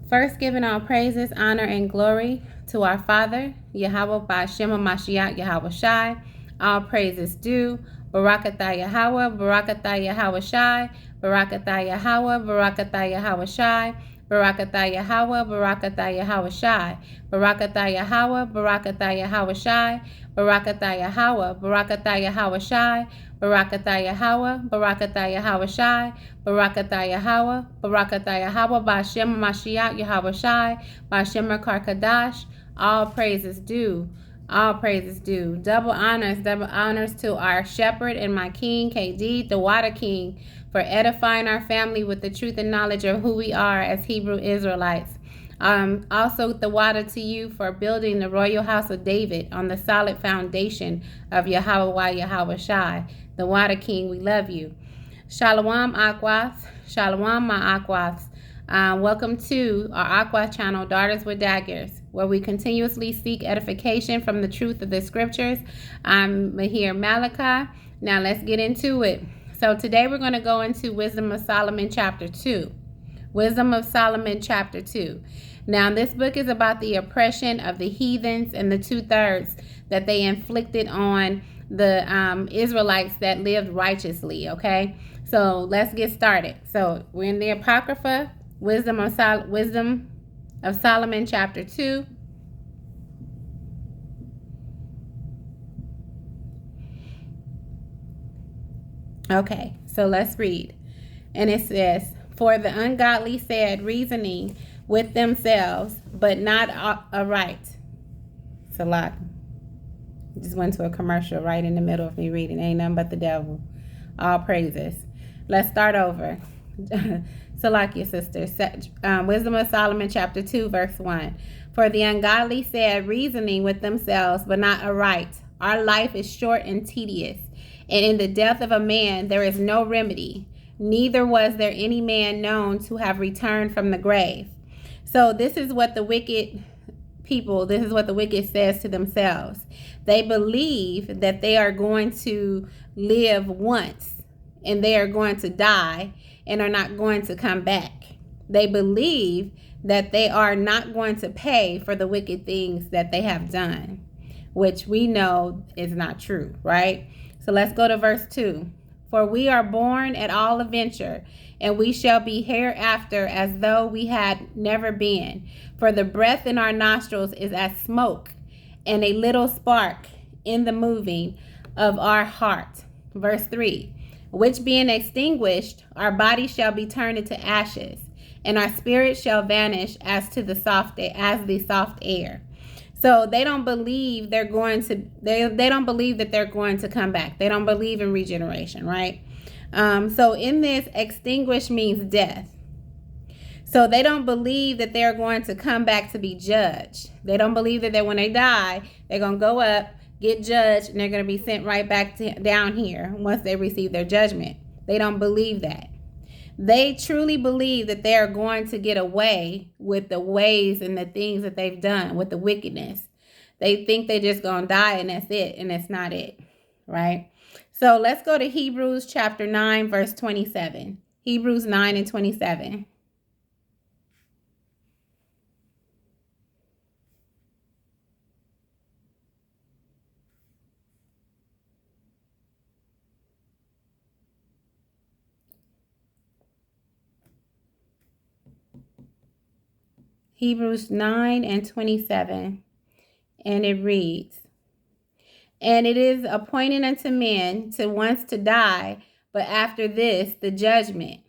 First, giving all praises, honor, and glory to our Father, Yahweh Ba'Shem Mashiach Yahweh Shai. All praises due. Barakatah Yahweh, Barakatah Yahweh Shai, Barakatah Yahweh, Barakatah Yahweh Shai, Barakatah Yahweh, Barakatah Yahweh Shai, Barakatah Yahweh, Barakatah Yahweh Shai, Barakatah Yahweh, Barakatah Yahweh Shai, Barakatah Yahweh, Barakatah Yahweh Shai, Barakatah Yahweh, Barakatah Yahweh, Ba'Shem Mashiach Yahweh Shai, Ba'Shem Kadash. All praises due. All praises due. Double honors to our shepherd and my king, KD, the water king, for edifying our family with the truth and knowledge of who we are as Hebrew Israelites. Also, the water to you for building the royal house of David on the solid foundation of Yahweh Yahweh Shai, the water king. We love you. Shalom Aquas. Shalom my Aquas. Welcome to our Aqua channel, Daughters with Daggers, where we continuously seek edification from the truth of the scriptures. I'm here, Malachi. Now let's get into it. So today we're going to go into Wisdom of Solomon chapter 2. Wisdom of Solomon chapter 2. Now this book is about the oppression of the heathens and the 2/3 that they inflicted on the Israelites that lived righteously, okay? So let's get started. So we're in the Apocrypha, Wisdom of Solomon chapter 2. Okay, so let's read. And it says, "For the ungodly said, reasoning with themselves, but not aright." Salat. Just went to a commercial right in the middle of me reading. Ain't nothing but the devil. All praises. Let's start over. Salakia, sisters. Wisdom of Solomon chapter 2 verse 1. "For the ungodly said, reasoning with themselves, but not aright. Our life is short and tedious, and in the death of a man there is no remedy. Neither was there any man known to have returned from the grave." So this is what the wicked people, this is what the wicked says to themselves. They believe that they are going to live once and they are going to die and are not going to come back. They believe that they are not going to pay for the wicked things that they have done, which we know is not true, right? So let's go to verse 2. "For we are born at all adventure, and we shall be hereafter as though we had never been. For the breath in our nostrils is as smoke, and a little spark in the moving of our heart." Verse 3. "Which being extinguished, our body shall be turned into ashes, and our spirit shall vanish as the soft air." So they don't believe they're going to. They don't believe that they're going to come back. They don't believe in regeneration, right? So in this, extinguished means death. So they don't believe that they're going to come back to be judged. They don't believe that when they die, they're going to go up, get judged, and they're going to be sent right back down here once they receive their judgment. They don't believe that. They truly believe that they are going to get away with the ways and the things that they've done, with the wickedness. They think they're just going to die and that's it, and that's not it, right? So let's go to Hebrews chapter 9, verse 27. Hebrews 9 and 27. Hebrews 9 and 27. And it reads, "And it is appointed unto men to once to die, but after this the judgment."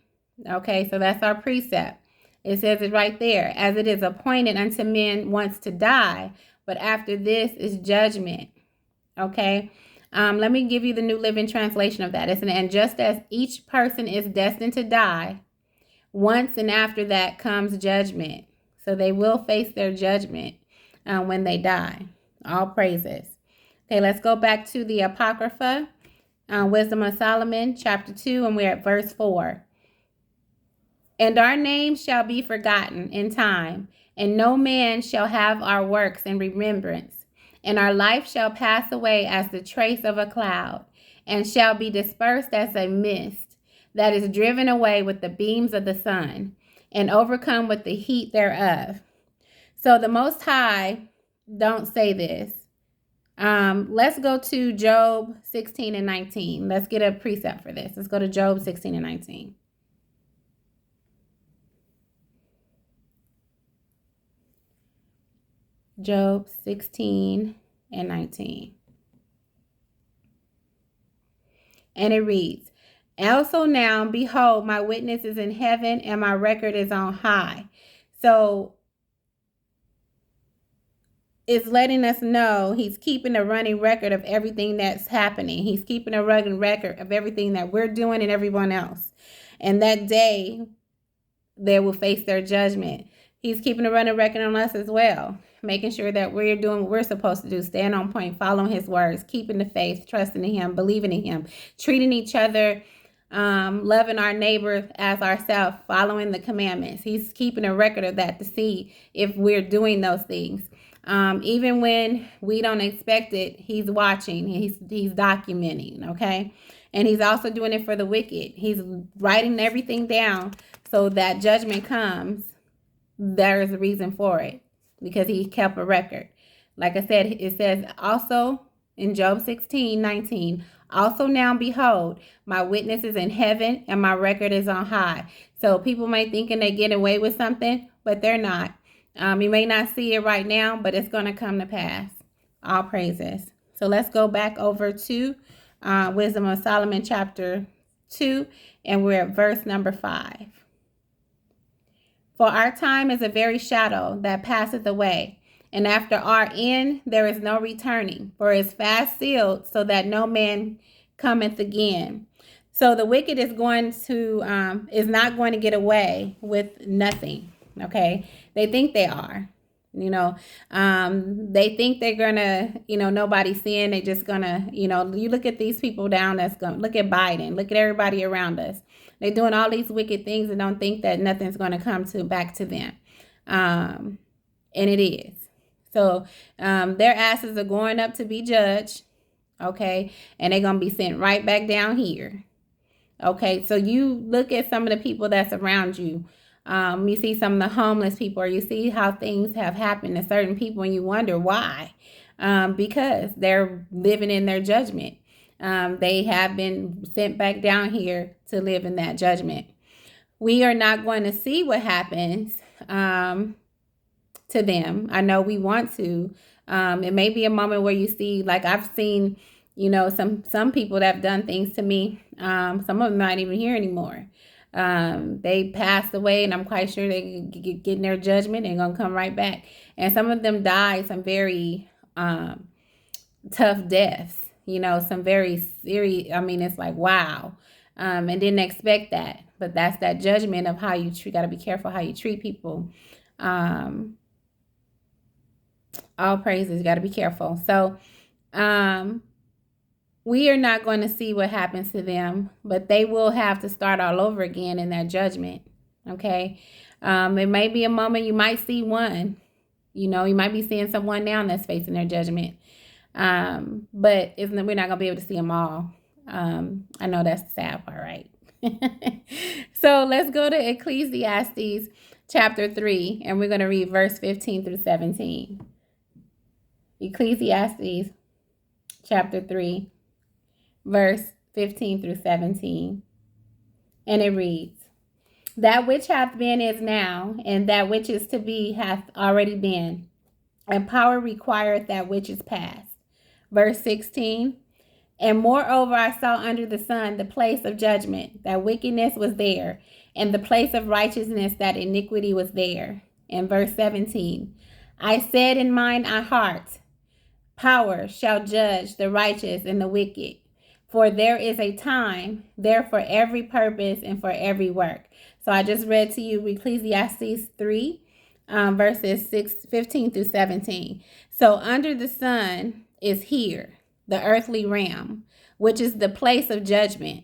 Okay, so that's our precept. It says it right there. "As it is appointed unto men once to die, but after this is judgment." Okay, let me give you the New Living Translation of that. It's "And just as each person is destined to die, once and after that comes judgment." So they will face their judgment when they die. All praises. Okay, let's go back to the Apocrypha, Wisdom of Solomon, chapter 2, and we're at verse 4. "And our names shall be forgotten in time, and no man shall have our works in remembrance. And our life shall pass away as the trace of a cloud, and shall be dispersed as a mist that is driven away with the beams of the sun. and overcome with the heat thereof. So the Most High don't say this. Let's go to Job 16 and 19. Let's get a precept for this. Let's go to Job 16 and 19. Job 16 and 19. And it reads, also now, behold, my witness is in heaven and my record is on high. So it's letting us know he's keeping a running record of everything that's happening. He's keeping a running record of everything that we're doing and everyone else. And that day, they will face their judgment. He's keeping a running record on us as well, making sure that we're doing what we're supposed to do, stand on point, following his words, keeping the faith, trusting in him, believing in him, treating each other, loving our neighbor as ourselves, following the commandments. He's keeping a record of that to see if we're doing those things. Even when we don't expect it, he's watching, he's documenting, okay? And he's also doing it for the wicked. He's writing everything down so that judgment comes. There is a reason for it, because he kept a record. Like I said, it says also in Job 16, 19, also now behold, my witness is in heaven and my record is on high. So people may thinking they get away with something, but they're not. You may not see it right now, but it's going to come to pass. All praises. So let's go back over to Wisdom of Solomon chapter 2, and we're at verse number 5. For our time is a very shadow that passeth away, and after our end there is no returning, for it is fast sealed, so that no man cometh again. So the wicked is not going to get away with nothing. Okay, they think they are. They think they're gonna, nobody's seeing. They just gonna, you look at these people down. Look at Biden. Look at everybody around us. They're doing all these wicked things and don't think that nothing's going to come back to them. And it is. So their asses are going up to be judged. Okay. And they're going to be sent right back down here. Okay. So you look at some of the people that's around you. You see some of the homeless people, or you see how things have happened to certain people, and you wonder why. Because they're living in their judgment. They have been sent back down here to live in that judgment. We are not going to see what happens to them. I know we want to. It may be a moment where you see, like I've seen, some people that have done things to me. Some of them not even here anymore. They passed away, and I'm quite sure they get in their judgment and going to come right back. And some of them died some very tough deaths. Some very serious, it's like, wow. And didn't expect that. But that's that judgment of how you treat. Got to be careful how you treat people. All praises, you got to be careful. So we are not going to see what happens to them, but they will have to start all over again in their judgment. Okay. It may be a moment you might see one. You might be seeing someone now that's facing their judgment. But we're not going to be able to see them all. I know that's the sad part, right? So let's go to Ecclesiastes chapter 3, and we're going to read verse 15 through 17. Ecclesiastes chapter 3, verse 15 through 17. And it reads, that which hath been is now, and that which is to be hath already been, and power requireth that which is past. Verse 16, and moreover I saw under the sun the place of judgment, that wickedness was there, and the place of righteousness, that iniquity was there. And verse 17, I said in mine heart, power shall judge the righteous and the wicked, for there is a time there for every purpose and for every work. So I just read to you Ecclesiastes 3, verses 15 through 17. So under the sun is here, the earthly realm, which is the place of judgment.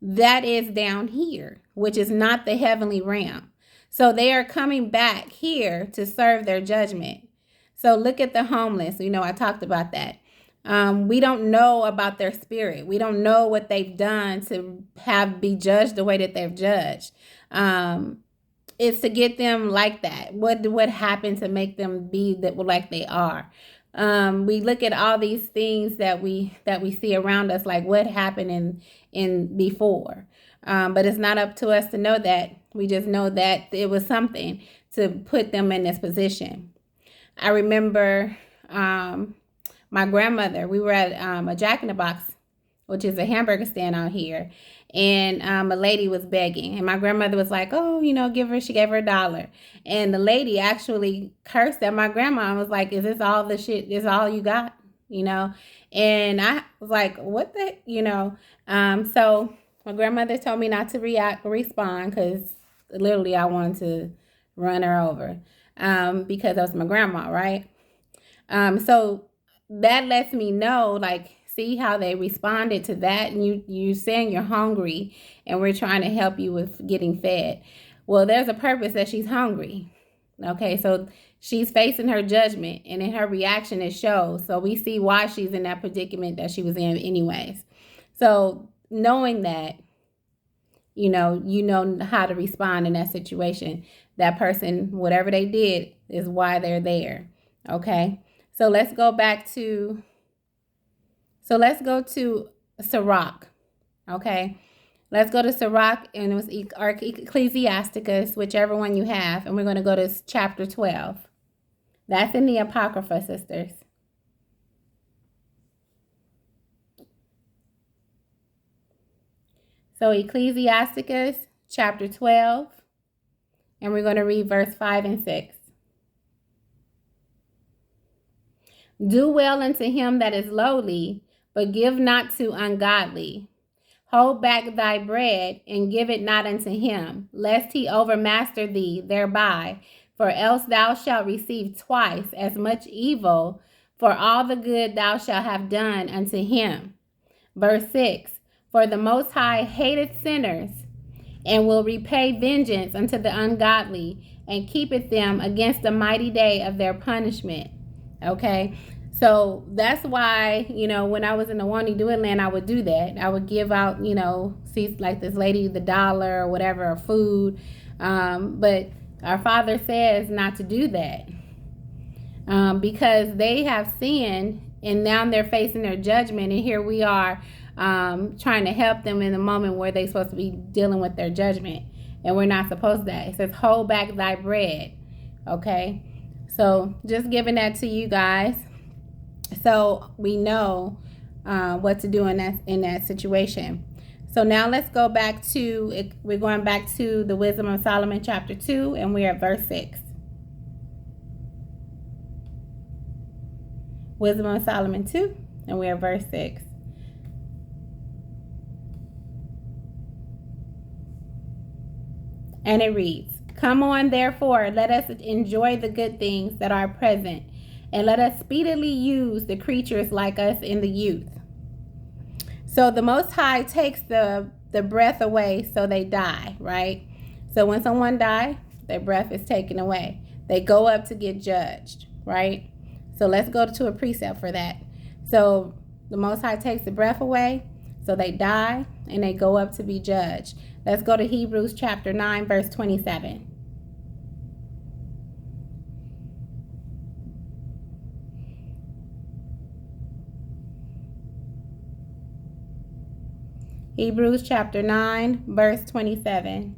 That is down here, which is not the heavenly realm. So they are coming back here to serve their judgment. So look at the homeless. I talked about that. We don't know about their spirit. We don't know what they've done to be judged the way that they've judged. it's to get them like that. What happened to make them be that like they are? We look at all these things that we see around us, like what happened in before. But it's not up to us to know that. We just know that it was something to put them in this position. I remember my grandmother. We were at a Jack in the Box, which is a hamburger stand out here. And a lady was begging. And my grandmother was like, oh, she gave her $1. And the lady actually cursed at my grandma and was like, is this all the shit? Is all you got? And I was like, what the, so my grandmother told me not to respond because literally I wanted to run her over because that was my grandma, right? So that lets me know, like, see how they responded to that. And you saying you're hungry and we're trying to help you with getting fed. Well, there's a purpose that she's hungry. Okay, so she's facing her judgment, and in her reaction it shows. So we see why she's in that predicament that she was in anyways. So knowing that, you know how to respond in that situation. That person, whatever they did, is why they're there. Okay, so let's go to Sirach. Okay, let's go to Sirach, and it was Ecclesiasticus, whichever one you have, and we're going to go to chapter 12. That's in the Apocrypha, sisters. So Ecclesiasticus chapter 12, and we're going to read verse 5 and 6. Do well unto him that is lowly, but give not to ungodly. Hold back thy bread, and give it not unto him, lest he overmaster thee thereby, for else thou shalt receive twice as much evil for all the good thou shalt have done unto him. Verse 6, for the Most High hateth sinners, and will repay vengeance unto the ungodly, and keepeth them against the mighty day of their punishment. Okay, so that's why, when I was in the Won't He Do It land, I would do that. I would give out, see like this lady, the dollar or whatever, or food. But our Father says not to do that because they have sinned, and now they're facing their judgment. And here we are trying to help them in the moment where they're supposed to be dealing with their judgment. And we're not supposed to that. It says, hold back thy bread. Okay, so just giving that to you guys, so we know what to do in that situation. So now let's go back to, we're going back to the Wisdom of Solomon chapter 2, and we're at verse 6. Wisdom of Solomon 2, and we're at verse 6. And it reads, come on, therefore, let us enjoy the good things that are present, and let us speedily use the creatures like us in the youth. So the Most High takes the breath away so they die, right? So when someone dies, their breath is taken away. They go up to get judged, right? So let's go to a precept for that. So the Most High takes the breath away, so they die, and they go up to be judged. Let's go to Hebrews chapter 9, verse 27. Hebrews chapter 9, verse 27.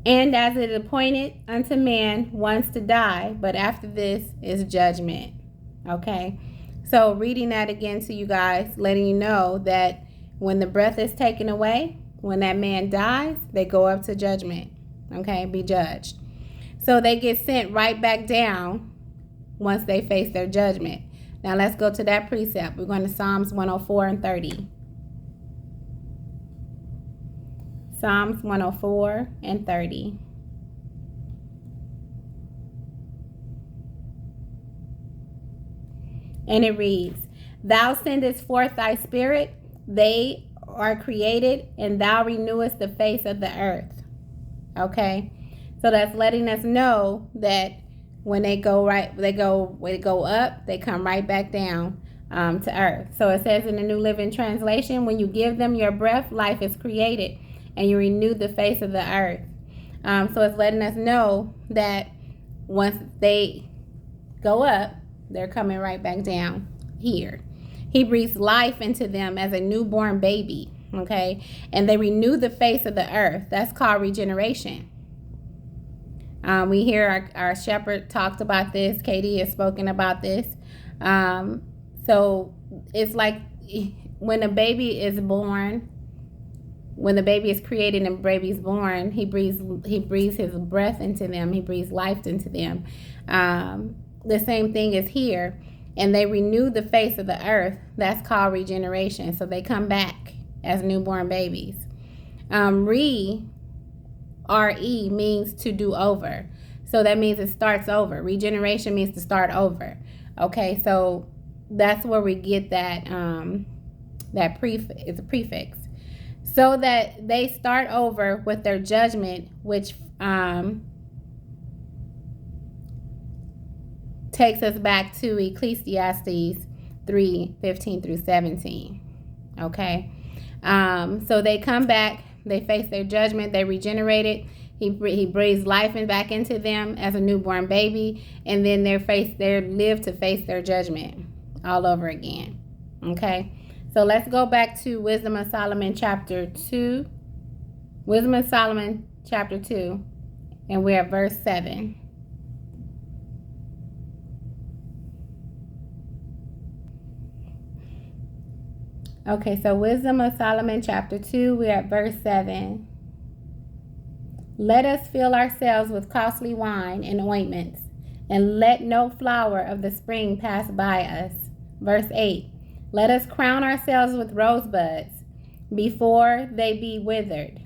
And as it is appointed unto man once to die, but after this is judgment. Okay, so reading that again to you guys, letting you know that when the breath is taken away, when that man dies, they go up to judgment. Okay, be judged. So they get sent right back down once they face their judgment. Now let's go to that precept. We're going to Psalms 104 and 30. Psalms 104 and 30. And it reads, thou sendest forth thy spirit, they are created, and thou renewest the face of the earth. Okay, so that's letting us know that when they go up, they come right back down. to earth. So it says in the New Living Translation, when you give them your breath, life is created and you renew the face of the earth. So it's letting us know that once they go up, they're coming right back down here. He breathes life into them as a newborn baby, okay? And they renew the face of the earth. That's called regeneration. We hear our shepherd talked about this. Katie has spoken about this. So it's like when a baby is born, when the baby is created and the baby's born, he breathes his breath into them. He breathes life into them. The same thing is here. And they renew the face of the earth. That's called regeneration. So they come back as newborn babies. R-E means to do over. So that means it starts over. Regeneration means to start over. Okay, so that's where we get that prefix. It's a prefix. So that they start over with their judgment, which takes us back to Ecclesiastes 3:15 through 17. Okay, so they come back, they face their judgment, they regenerate it. He breathes life back into them as a newborn baby, and then they live to face their judgment all over again. Okay, so let's go back to Wisdom of Solomon chapter 2. Wisdom of Solomon chapter 2, and we're at verse 7. Okay, so Wisdom of Solomon chapter 2, we're at verse 7. Let us fill ourselves with costly wine and ointments, and let no flower of the spring pass by us. Verse 8. Let us crown ourselves with rosebuds before they be withered.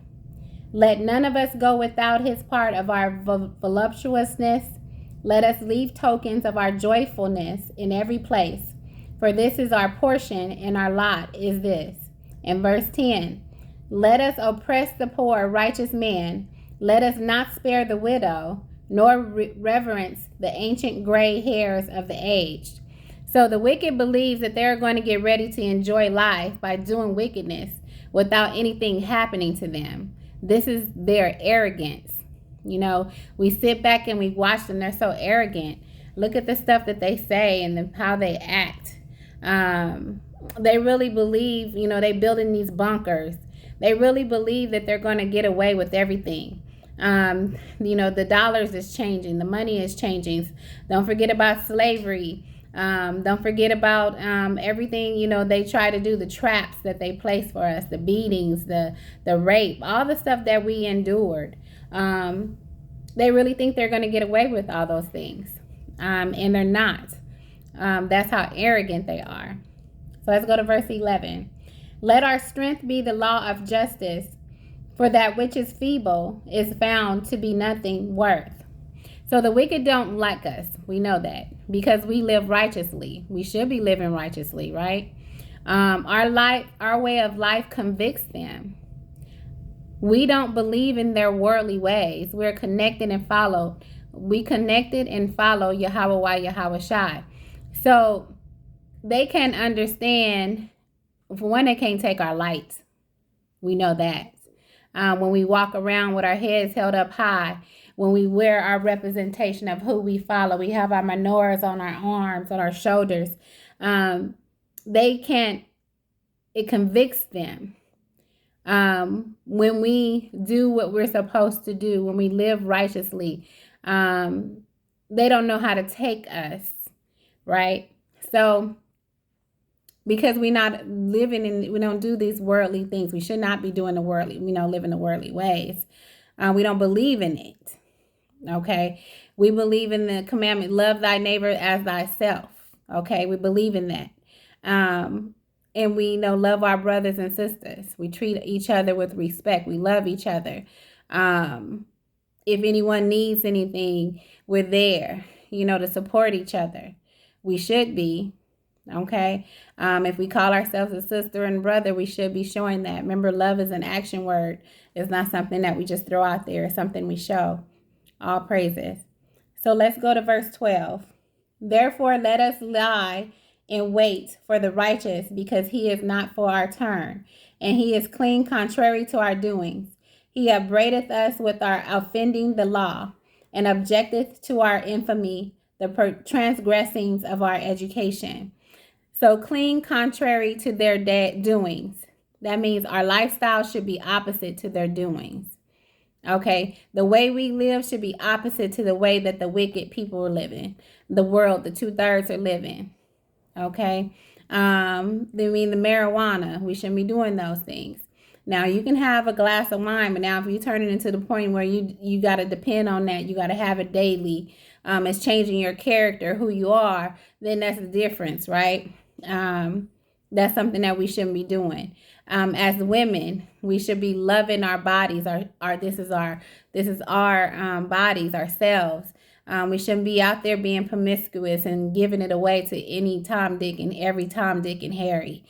Let none of us go without his part of our voluptuousness. Let us leave tokens of our joyfulness in every place. For this is our portion, and our lot is this. And verse 10, let us oppress the poor, righteous man. Let us not spare the widow, nor reverence the ancient gray hairs of the aged. So the wicked believes that they're going to get ready to enjoy life by doing wickedness without anything happening to them. This is their arrogance. You know, we sit back and we watch them. They're so arrogant. Look at the stuff that they say and how they act. They really believe, you know, they building these bunkers. They really believe that they're going to get away with everything. You know, the dollars is changing. The money is changing. Don't forget about slavery. Don't forget about everything, you know, they try to do, the traps that they place for us, the beatings, the rape, all the stuff that we endured. They really think they're going to get away with all those things. And they're not. That's how arrogant they are. So let's go to verse 11. Let our strength be the law of justice, for that which is feeble is found to be nothing worth. So the wicked don't like us. We know that because we live righteously. We should be living righteously, right? Our way of life convicts them. We don't believe in their worldly ways. We're connected and follow. We connected and follow Yahweh Yahweh Shai. So they can't understand. For one, they can't take our light. We know that. When we walk around with our heads held up high, when we wear our representation of who we follow, we have our menorahs on our arms, on our shoulders. They can't, it convicts them. When we do what we're supposed to do, when we live righteously, they don't know how to take us, right? So, because we're not living in, we don't do these worldly things. We should not be doing the worldly, living the worldly ways. We don't believe in it. Okay. We believe in the commandment, love thy neighbor as thyself. Okay. We believe in that. And we love our brothers and sisters. We treat each other with respect. We love each other. If anyone needs anything, we're there, to support each other. We should be. Okay. If we call ourselves a sister and brother, we should be showing that. Remember, love is an action word. It's not something that we just throw out there. It's something we show. All praises. So let's go to verse 12. Therefore, let us lie and wait for the righteous, because he is not for our turn, and he is clean contrary to our doings. He upbraideth us with our offending the law, and objecteth to our infamy, the transgressings of our education. So clean contrary to their doings. That means our lifestyle should be opposite to their doings. Okay, the way we live should be opposite to the way that the wicked people are living. The world, the 2/3 are living. Okay, they mean the marijuana. We shouldn't be doing those things. Now you can have a glass of wine, but now if you turn it into the point where you got to depend on that, you got to have it daily. It's changing your character, who you are. Then that's the difference, right? That's something that we shouldn't be doing. As women, we should be loving our bodies. This is our bodies, ourselves. We shouldn't be out there being promiscuous and giving it away to any Tom, Dick, and every Tom, Dick, and Harry.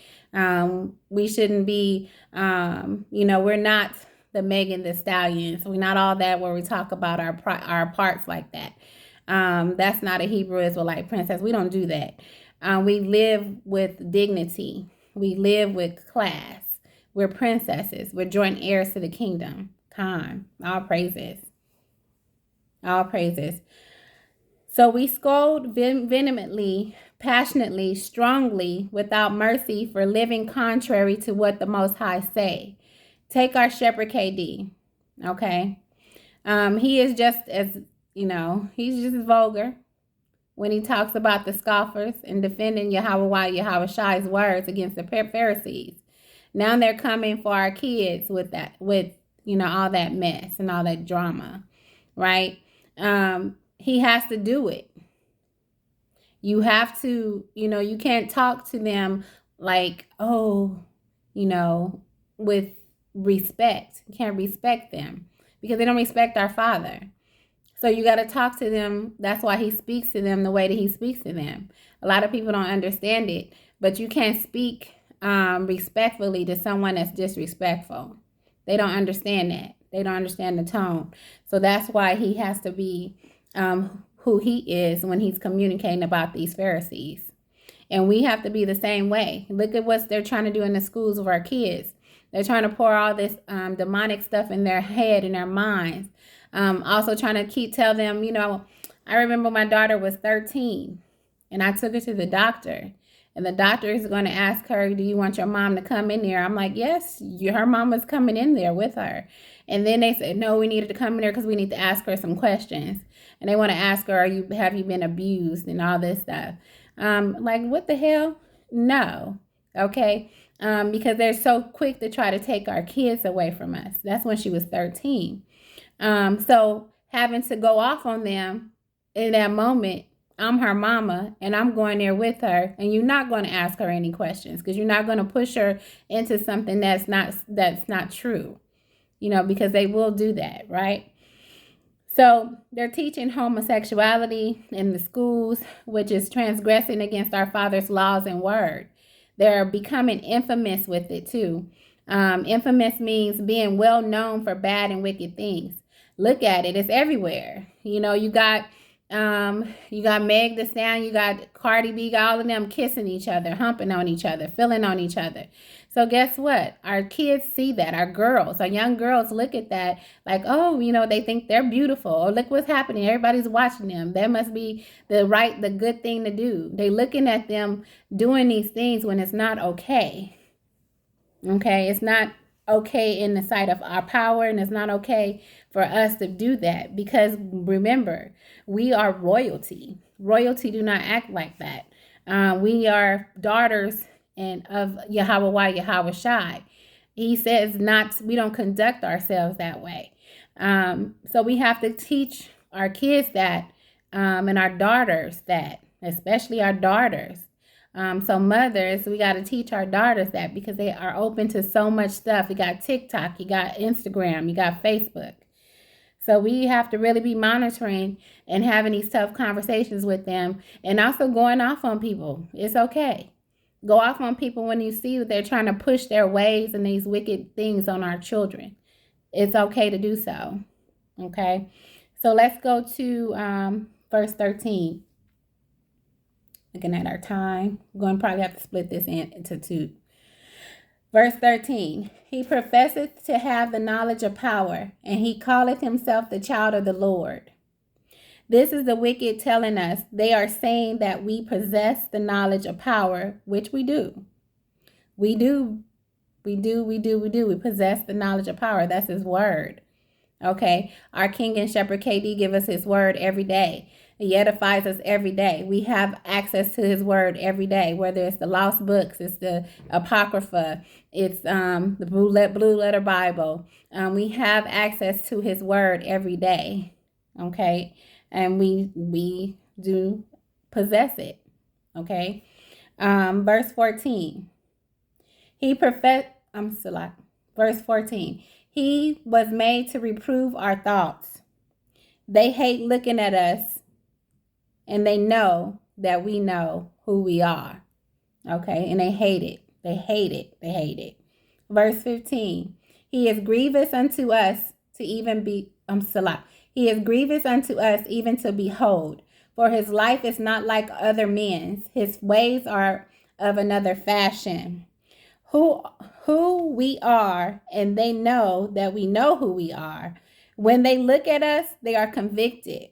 We shouldn't be, we're not the Megan Thee Stallions. We're not all that where we talk about our parts like that. That's not a Hebrew Israelite princess. We don't do that. We live with dignity. We live with class. We're princesses. We're joint heirs to the kingdom. All praises. All praises. So we scold vehemently, passionately, strongly, without mercy, for living contrary to what the Most High say. Take our shepherd KD. Okay. He is just as, he's just as vulgar when he talks about the scoffers and defending Yahweh Shai's words against the Pharisees. Now they're coming for our kids with all that mess and all that drama, right? He has to do it. You have to, you can't talk to them like, with respect. You can't respect them because they don't respect our Father. So you got to talk to them. That's why he speaks to them the way that he speaks to them. A lot of people don't understand it, but you can't speak respectfully to someone that's disrespectful. They don't understand that. They don't understand the tone. So that's why he has to be who he is when he's communicating about these Pharisees. And we have to be the same way. Look at what they're trying to do in the schools of our kids. They're trying to pour all this demonic stuff in their head and their minds. Also trying to tell them, I remember my daughter was 13 and I took her to the doctor. And the doctor is going to ask her, do you want your mom to come in there? I'm like, yes, her mom was coming in there with her. And then they said, no, we needed to come in there because we need to ask her some questions. And they want to ask her, have you been abused and all this stuff? Like, what the hell? No. Okay. Because they're so quick to try to take our kids away from us. That's when she was 13. So having to go off on them in that moment, I'm her mama and I'm going there with her, and you're not going to ask her any questions because you're not going to push her into something that's not true, because they will do that, right? So they're teaching homosexuality in the schools, which is transgressing against our Father's laws and word. They're becoming infamous with it too. Infamous means being well known for bad and wicked things. Look at it. It's everywhere. You got Meg Thee Stallion, you got Cardi B, got all of them kissing each other, humping on each other, feeling on each other. So guess what? Our kids see that. Our girls, our young girls look at that like, they think they're beautiful. Or look what's happening. Everybody's watching them. That must be the good thing to do. They looking at them doing these things when it's not okay. Okay, it's not okay in the sight of our power, and it's not okay for us to do that because remember, we are royalty. Royalty do not act like that. We are daughters of Yahweh Shai. He says we don't conduct ourselves that way. So we have to teach our kids that and our daughters that, especially our daughters. So mothers, we got to teach our daughters that because they are open to so much stuff. You got TikTok, you got Instagram, you got Facebook. So we have to really be monitoring and having these tough conversations with them and also going off on people. It's okay. Go off on people when you see that they're trying to push their ways and these wicked things on our children. It's okay to do so. Okay. So let's go to verse 13. Looking at our time, we're going to probably have to split this into two. Verse 13, he professeth to have the knowledge of power, and he calleth himself the child of the Lord. This is the wicked telling us. They are saying that we possess the knowledge of power, which we do. We possess the knowledge of power. That's his word. Okay. Our King and Shepherd KD give us his word every day. He edifies us every day. We have access to his word every day, whether it's the lost books, it's the Apocrypha, it's the blue letter Bible. We have access to his word every day. Okay. And we do possess it. Okay. Verse 14. Verse 14. He was made to reprove our thoughts. They hate looking at us, and they know that we know who we are. Okay, and they hate it. They hate it. They hate it. Verse 15. He is grievous unto us to even be, He is grievous unto us even to behold. For his life is not like other men's. His ways are of another fashion. Who we are, and they know that we know who we are. When they look at us, they are convicted.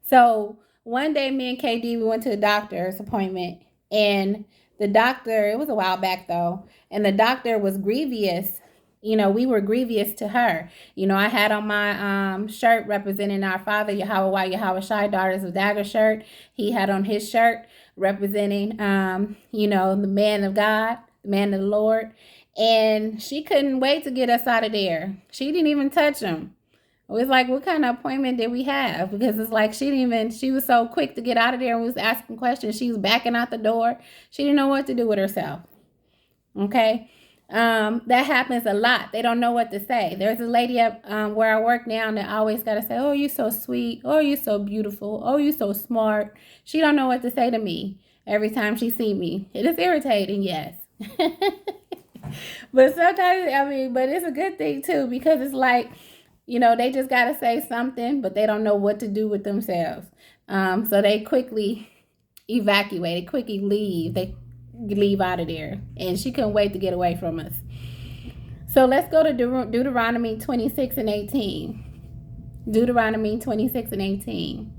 So one day, me and KD, we went to a doctor's appointment, and the doctor, it was a while back though, and the doctor was grievous. You know, we were grievous to her. You know, I had on my shirt representing our father, Yahweh Yahweh Shai, Daughters of Daggers shirt. He had on his shirt representing, the man of God, the man of the Lord. And she couldn't wait to get us out of there. She didn't even touch him. It was like, what kind of appointment did we have? Because it's like she was so quick to get out of there and was asking questions. She was backing out the door. She didn't know what to do with herself. Okay. That happens a lot. They don't know what to say. There's a lady up where I work now that always got to say, oh, you're so sweet. Oh, you're so beautiful. Oh, you're so smart. She don't know what to say to me every time she see me. It is irritating, yes. But sometimes, but it's a good thing too, because it's like, they just got to say something, but they don't know what to do with themselves. So they quickly evacuate, they quickly leave. They leave out of there, and she couldn't wait to get away from us. So let's go to Deuteronomy 26 and 18. Deuteronomy 26 and 18.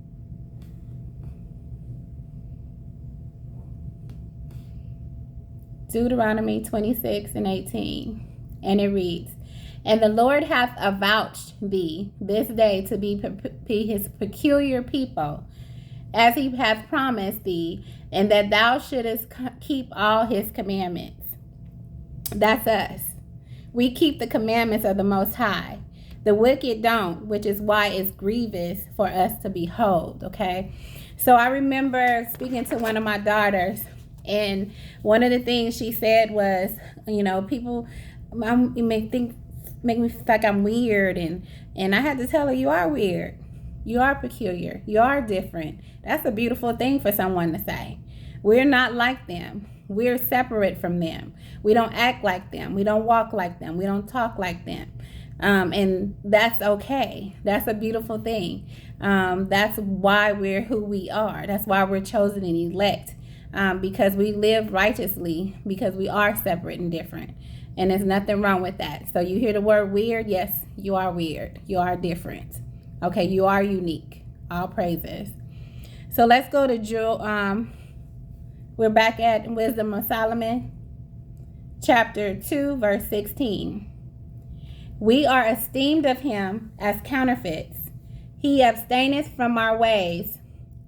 Deuteronomy 26 and 18. And it reads, and the Lord hath avouched thee this day to be his peculiar people, as he hath promised thee, and that thou shouldest keep all his commandments. That's us. We keep the commandments of the Most High. The wicked don't, which is why it's grievous for us to behold, okay? So I remember speaking to one of my daughters, and one of the things she said was, people make me feel like I'm weird, and I had to tell her, you are weird. You are peculiar. You are different. That's a beautiful thing for someone to say. We're not like them. We're separate from them. We don't act like them. We don't walk like them. We don't talk like them. And that's okay. That's a beautiful thing. That's why we're who we are. That's why we're chosen and elect. Because we live righteously, because we are separate and different. And there's nothing wrong with that. So you hear the word weird? Yes, you are weird. You are different. Okay, you are unique. All praises. So let's go to we're back at Wisdom of Solomon, chapter 2, verse 16. We are esteemed of him as counterfeits. He abstaineth from our ways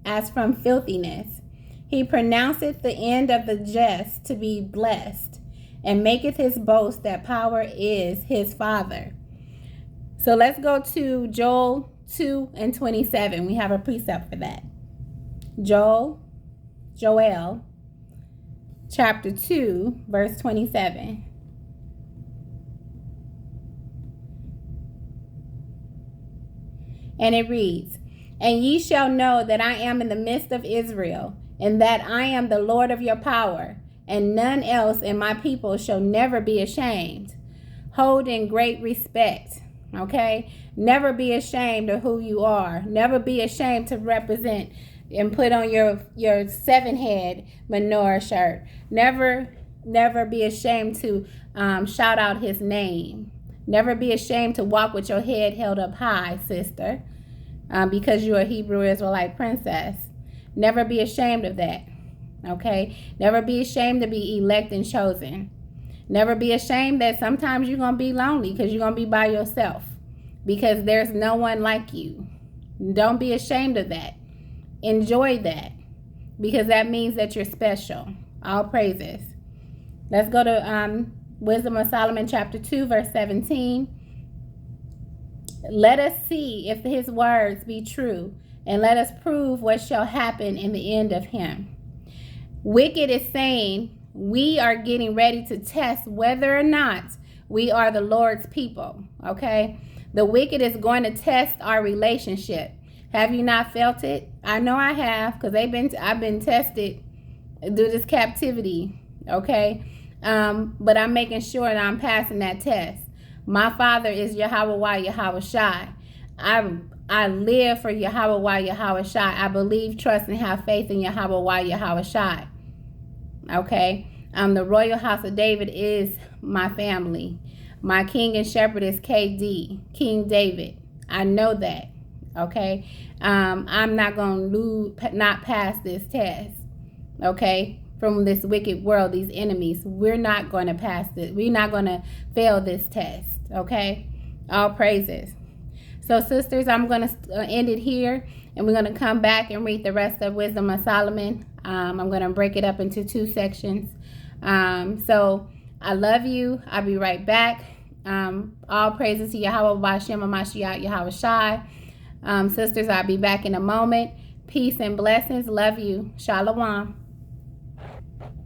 as from filthiness. He pronounceth the end of the just to be blessed, and maketh his boast that power is his father. So let's go to Joel 2 and 27. We have a precept for that. Joel, chapter 2, verse 27. And it reads, and ye shall know that I am in the midst of Israel, and that I am the Lord of your power, and none else, and my people shall never be ashamed. Hold in great respect, okay? Never be ashamed of who you are. Never be ashamed to represent and put on your 7-head menorah shirt. Never be ashamed to shout out his name. Never be ashamed to walk with your head held up high, sister, because you're a Hebrew Israelite princess. Never be ashamed of that, okay? Never be ashamed to be elect and chosen. Never be ashamed that sometimes you're going to be lonely because you're going to be by yourself, because there's no one like you. Don't be ashamed of that. Enjoy that, because that means that you're special. All praises. Let's go to Wisdom of Solomon chapter 2 verse 17. Let us see if his words be true, and let us prove what shall happen in the end of him. Wicked is saying, we are getting ready to test whether or not we are the Lord's people, okay? The wicked is going to test our relationship. Have you not felt it? I know I have, because I've been tested through this captivity, okay? But I'm making sure that I'm passing that test. My Father is Yahweh Yahweh Shai. I live for Yahweh Yahweh Shai. I believe, trust, and have faith in Yahweh Yahweh Shai. Okay? The royal house of David is my family. My king and shepherd is KD, King David. I know that. Okay? I'm not going to not pass this test. Okay? From this wicked world, these enemies. We're not going to pass this. We're not going to fail this test. Okay? All praises. So, sisters, I'm going to end it here, and we're going to come back and read the rest of Wisdom of Solomon. I'm going to break it up into 2 sections. So, I love you. I'll be right back. All praises to Yahweh B'Shem Mashiach Yahweh Shai. Sisters, I'll be back in a moment. Peace and blessings. Love you. Shalom.